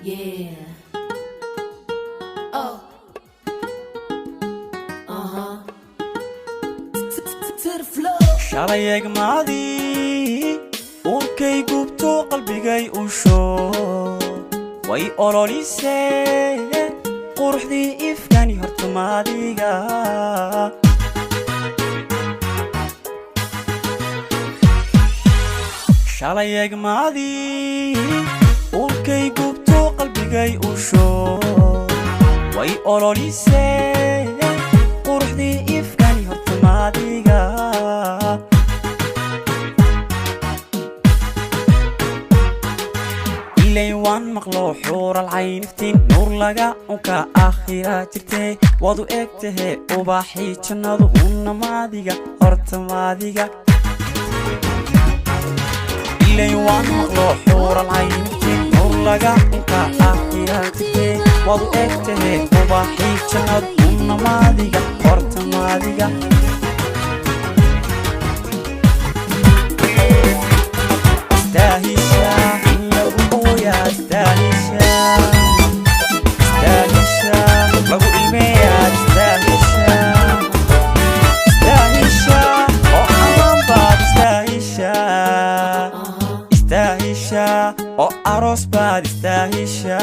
Yeah. Oh. To the floor. shalay eegmaadii uurkay gubto qalbigay u shoo way ololisee quruxdii ifkani hortamaadiga shalay eegmaadii uurkay gubto qalbigay u shoo way ololisee quruxdii ifkani hortamaadiga waan maqlo xuural cayniftiin nuur laga unka aakhira jirtay wadu egtahe ubaxii jannadu unamaadiga hortamaadiga ilay waan maqlo xuural cayniftiin nuur laga unka aakhira jirtay wadu egtahe ubaxii jannadu unamaadiga hortamaadiga oo aroos baad istaahisha